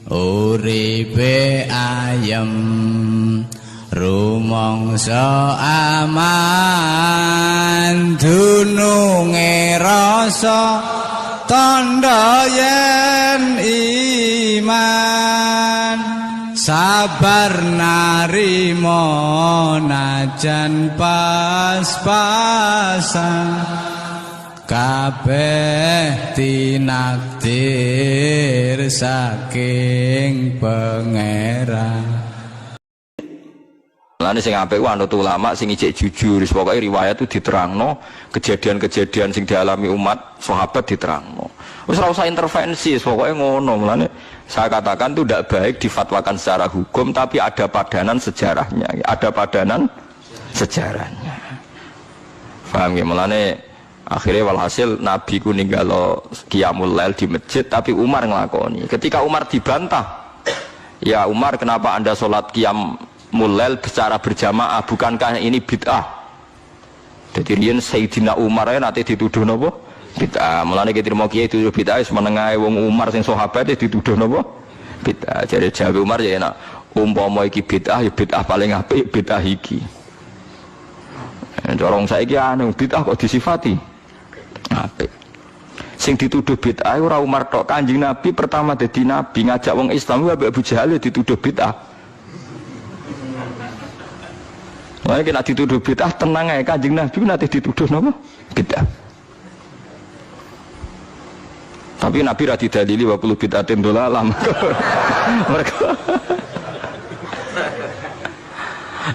uripe ayem rumangsa aman dununge rasa tandha yen iman sabar narima najan pas-pasan kabeh tinakdir saking pangeran. Lane sing apik ku anut ulama sing ijek jujur, pokoke riwayat itu diterangno, kejadian-kejadian sing dialami umat sahabat diterangno. Wis ora usah intervensi, pokoke ngono. Mulane saya katakan itu tidak baik difatwakan secara hukum, tapi ada padanan sejarahnya, ada padanan sejarahnya. Paham ya? Mulane akhirnya walhasil Nabi ku ninggalo qiyamul lail di masjid, tapi Umar ngelakoni. Ketika Umar dibantah, ya Umar kenapa anda sholat qiyamul lail secara berjamaah, bukankah ini bid'ah? Jadi riyen Sayyidina Umar nanti dituduh napa? Bid'ah. Mulane kita mau kiai dituduh bid'ah wis menengae wong Umar sing sahabat dituduh napa? Bid'ah. Jadi jawab Umar ya enak, umpama iki bid'ah ya bid'ah paling apik bid'ah iki. Corong saiki anu bid'ah kok disifati apik. Sing dituduh bid'ah ora Umar tok, Kanjeng Nabi pertama dadi nabi ngajak wong Islam wae Abu Jahal dituduh bid'ah. Wah kena dituduh bid'ah tenang ae, Kanjeng Nabi nanti dituduh napa? Bid'ah. Tapi Nabi ra didalili wa kullu bid'atin dhalalah. Mereka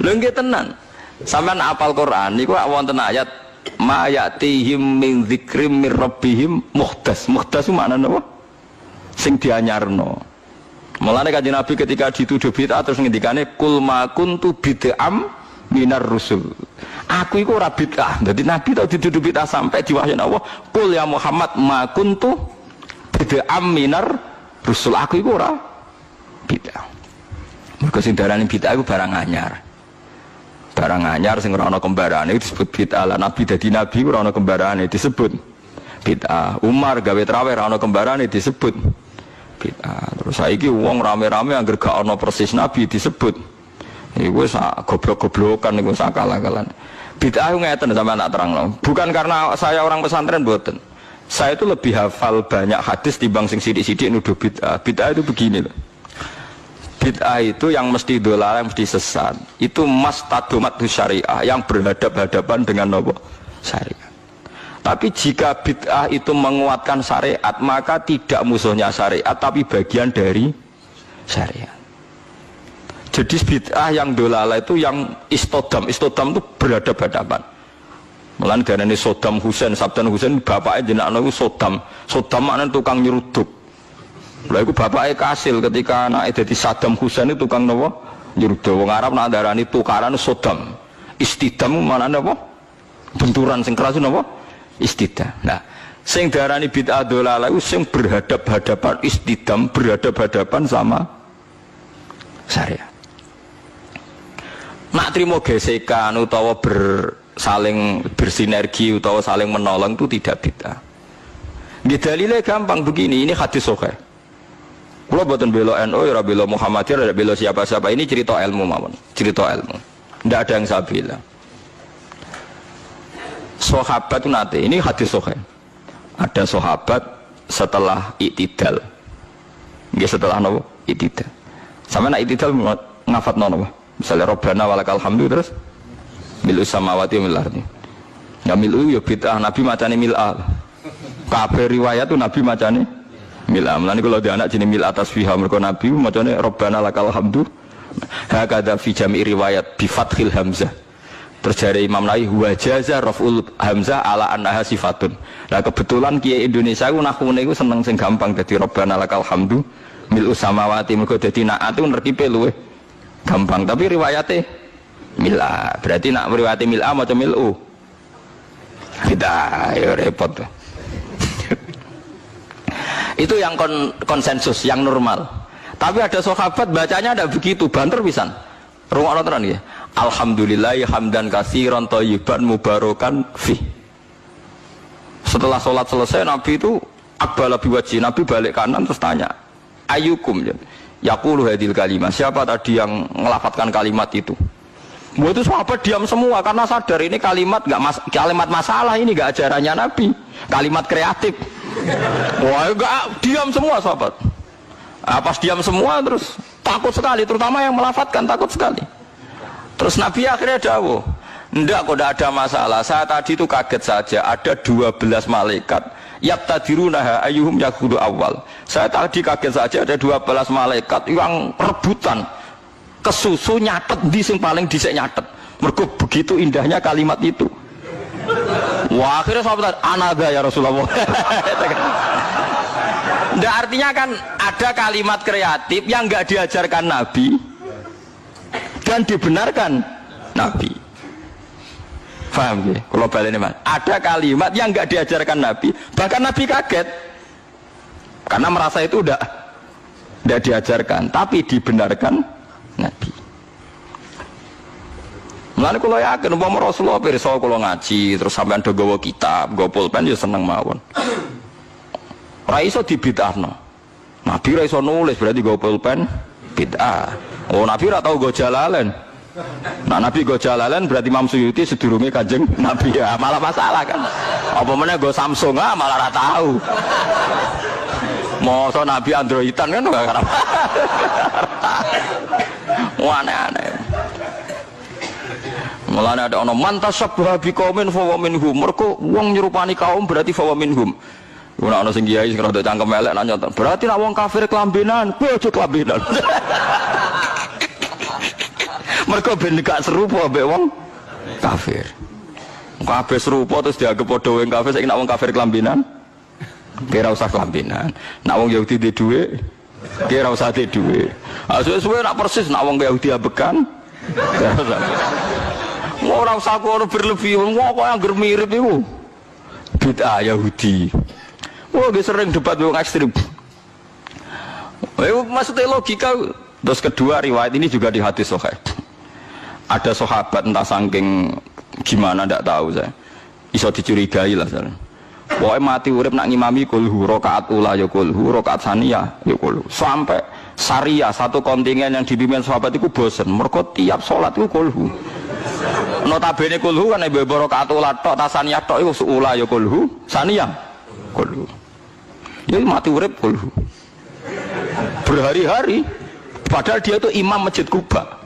lho nggih tenan. Sampeyan apal Quran niku wonten ayat ma yatihim min dzikrim mir rabbihim muhdas. Muhdas itu maknane apa? Sing dianyarno. Mulane Kanjeng Nabi ketika dituduh bid'ah terus ngendikane kul ma kuntu bid'am minar rusul. Aku iku ora bid'ah. Dadi Nabi tau dituduh bid'ah sampai diwahyani Allah, kul ya Muhammad ma kuntu bid'am minar rusul. Aku iku ora bid'ah. Mergo sing darani bid'ah iku barang anyar. Barang anyar sing ora ana kembarane disebut bid'ah. Lah Nabi dadi nabi ora ana kembarane disebut bid'ah. Umar gawe traweh ora ana kembarane disebut bid'ah. Terus saiki wong rame-rame anggere gak ana persis nabi disebut iku wis goblok-goblokan niku sakala-kalan. Bid'ah ngeten sampeyan tak terangno. Bukan karena saya orang pesantren mboten. Saya itu lebih hafal banyak hadis timbang sing sithik-sithik nuduh bid'ah. Bid'ah itu begini loh. Bid'ah itu yang mesti dolar, yang mesti sesat. Itu mastadomat syariah yang berhadap-hadapan dengan nopo syariat. Tapi jika bid'ah itu menguatkan syariat, maka tidak musuhnya syariat, tapi bagian dari syariat. Jadi bid'ah yang dolala itu yang istodam itu berhadap-hadapan. Mulane darane Saddam Hussein, Saddam Hussein bapaknya jenenge itu Saddam. Saddam maknane tukang nyeruduk. Lha iku bapake kasil ketika anake dadi Saddam Hussein itu tukang napa? Nyeruduk. Wong Arab nak darani tukaran Saddam. Istidam maknane apa? Benturan sing keras napa? Istidam. Nah, sing darani bid'ah dolalah iku sing berhadap-hadapan istidam, berhadap-hadapan sama syariat. Nak trimo gesekan utawa saling bersinergi utawa saling menolong itu tidak bid'ah. Nggih dalile gampang begini, ini hadis sahih. Kula boten bela NU, ora bela Muhammadiyah, ora bela siapa-siapa, ini cerita ilmu mawon, cerita ilmu. Tidak ada yang saya bela. Sahabat itu nanti, ini hadis sahih. Ada sahabat setelah iktidal. Nggih setelah napa? Iktidal. Sampe nek iktidal ngafatno napa? Misalnya Rabbana walakal hamdu terus milu samawati wa mil ardi. Ya milu ya bid'ah, Nabi macane mil'a. Kabeh riwayat itu Nabi macane mil'a. Mulane kalau dia anak jenenge mil'a tasbihah mergo Nabi macane Rabbana lakal hamdu. Hakadha fi jami' riwayat bi fathil hamzah. Terjadi Imam Nawawi wa jaza raf'ul hamzah ala annaha sifatun. Nah kebetulan kiai Indonesia ku nahune iku seneng sing gampang dadi Rabbana lakal hamdu milu samawati mergo dadi naat itu nertibe luweh gampang, tapi riwayatnya mil'a. Berarti nak riwayatnya mil'a macam mil'u. Kita ya repot. Itu yang konsensus, yang normal. Tapi ada sahabat bacanya ada begitu, banter pisan. Rungokno tenan nggih. Alhamdulillahi hamdan katsiran thayyiban mubarakan fi. Setelah sholat selesai Nabi itu aqbala biwajhi, Nabi balik kanan terus tanya, Ayyukum yaqulu hadil kalimat. Siapa tadi yang melafadzkan kalimat itu? Itu sahabat diam semua karena sadar ini kalimat kalimat masalah, ini enggak ajarannya Nabi. Kalimat kreatif. Wah, enggak, diam semua sahabat. Pas diam semua terus takut sekali, terutama yang melafadzkan takut sekali. Terus Nabi akhirnya dawuh, enggak kok, enggak ada masalah. Saya tadi itu kaget saja, ada 12 malaikat yaqtadirunaha ayyuhum yaqudu awal. Saya tadi kaget saja ada 12 malaikat yang rebutan kesusu nyatet di sing paling dhisik nyatet. Mergo begitu indahnya kalimat itu. Wah, akhirnya sahabat anada ya Rasulullah. Nggak, artinya kan ada kalimat kreatif yang nggak diajarkan Nabi dan dibenarkan Nabi. Paham ya? Kalau balik ini, ada kalimat yang nggak diajarkan Nabi, bahkan Nabi kaget karena merasa itu udah diajarkan, tapi dibenarkan Nabi. Mulane kula yakin umpama Rasulullah pirsa kula ngaji terus sampean do gawa kitab, gawa pulpen ya seneng mawon. Ora iso dibid'ahno. Nabi ora iso nulis berarti gawa pulpen bid'ah. Oh, Nabi ora tau gawa Jalalain. Nah, Nabi gawa Jalalain berarti Imam Suyuti sedurunge Kanjeng Nabi, ya malah masalah kan. Apa meneh gawa Samsung malah ora tau. Masa Nabi Androidan kan enggak karep. Aneh-aneh. Mulane ada ono mantasabbaha biqaumin fa wa minhum. Mergo wong nyerupani kaum berarti fa wa minhum. Ora ono sing kiai sing rada cangkem elek nanya, berarti nek wong kafir kelambenan, kowe aja kelambenan. Mergo ben gak serupa mbek wong kafir. Kabeh serupa terus dianggap padha wong kafir, saiki nek wong kafir kelambenan, kira usah kelambenan. Nek wong Yahudi duwe dhuwit, kira usah duwe dhuwit. Suwe-suwe nek persis nek wong Yahudi abekan, kira usah. Ora usah kono berlebih, wong kok angger mirip iku. Bid'ah Yahudi. Wah, sering debat wong ekstrem. Maksudnya logika. Terus kedua, riwayat ini juga di hadis sahih. Ada sahabat entah saking gimana ndak tahu saya. Iso dicurigai lah saya. Pokoke mati urip nak ngimami kulhu, rakaat ula ya kulhu, rakaat saniyah ya kulhu. Sampai Syariah satu kontingen yang dipimpin sahabat itu bosen. Mergo tiap salat itu kulhu. Notabene kulhu kan ibu rakaat ula tok, tasaniyah tok iku ula ya kulhu, saniyah kulhu. Ya mati urip kulhu. Berhari-hari padahal dia itu imam Masjid Kuba.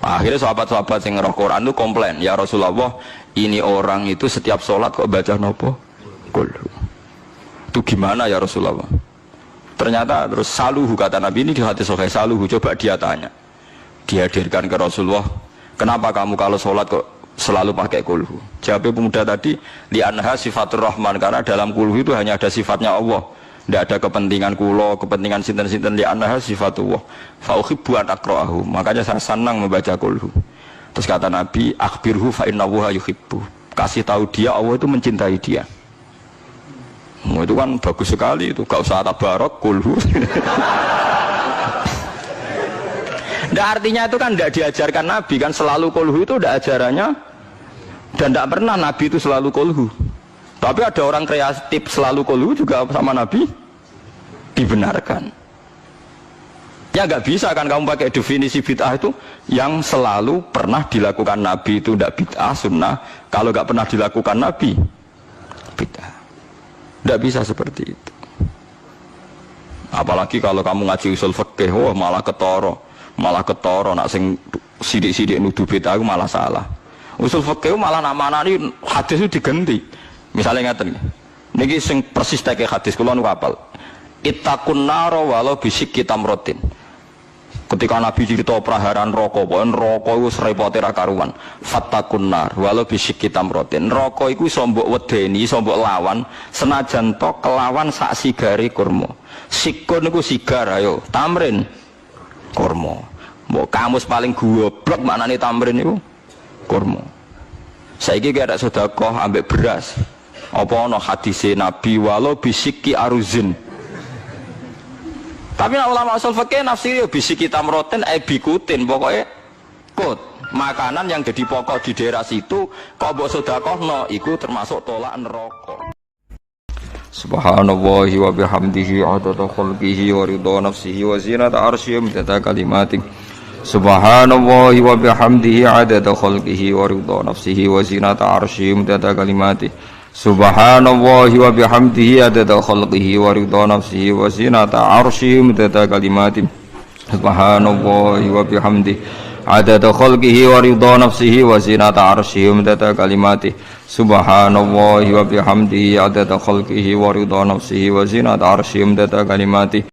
Akhirnya sahabat-sahabat yang ngerok Quran itu komplain, ya Rasulullah, ini orang itu setiap sholat kok baca nopo kulhu. Itu gimana ya Rasulullah? Ternyata terus saluhu, kata Nabi ini di hadis sahih, saluhu, coba dia tanya, dihadirkan ke Rasulullah, kenapa kamu kalau sholat kok selalu pakai kulhu? Jawab pemuda tadi, li anha sifatur rahman, karena dalam kulhu itu hanya ada sifatnya Allah. Tidak ada kepentingan kulo, kepentingan sinten-sinten, li anha sifatullah. Fa uhibbu an aqra'ahu. Makanya saya senang membaca kulhu. Terus kata Nabi, akhbirhu fa innahu yuhibbu. Kasih tahu dia Allah itu mencintai dia. Itu kan bagus sekali itu, gak usah tabarok kulhu. Nah, artinya itu kan tidak diajarkan Nabi kan, selalu kulhu itu tidak ajarannya, dan tidak pernah Nabi itu selalu kulhu. Tapi ada orang kreatif selalu kulhu juga sama Nabi dibenarkan. Ya nggak bisa kan kamu pakai definisi bid'ah itu yang selalu pernah dilakukan Nabi itu tidak bid'ah sunnah, kalau nggak pernah dilakukan Nabi bid'ah. Nggak bisa seperti itu. Apalagi kalau kamu ngaji usul fikih, wah malah ketoro, nak sing sidik-sidik nuduh bid'ah malah salah. Usul fikih malah nama-nama ini hadis itu diganti. Misalnya ngaten niki sing persis teke hadis kula nu apal. Ittaqun nar walau bisik tamrotin. Ketika Nabi cerita praharan neraka, neraka iku repote ra karuan. Fattaqun nar walau bisik tamrotin. Neraka iku iso mbok wedeni, iso mbok lawan senajan to kelawan sak sigare kurma. Sikun niku sigar ayo, tamrin kurma. Mbok kamus paling goblok maknane tamrin niku kurma. Saiki gak ada sedekah ambek beras. Apa ana hadise Nabi walau bisiki aruzin. Tapi ulama usul fikih nafsiri bisiki tamroten bikutin, pokoknya kut makanan yang jadi pokok di daerah situ kok mbok sedekahno iku termasuk tolak neraka. Subhanallahi wa bihamdihi adada khalqihi wa ridha nafsihi wa zinata arsyihi midada kalimati. Subhanallahi wa bihamdihi adada khalqihi wa ridha nafsihi wa zinata arsyihi midada kalimati. Subhanallahi wa bihamdihi adada khalqihi wa ridha nafsihi wa zinata arsyihi midada kalimati. Subhanallahi wa bihamdihi adada khalqihi wa ridha nafsihi wa zinata arsyihi midada kalimati. Subhanallahi wa bihamdihi adada khalqihi wa ridha nafsihi wa zinata arsyihi midada kalimati.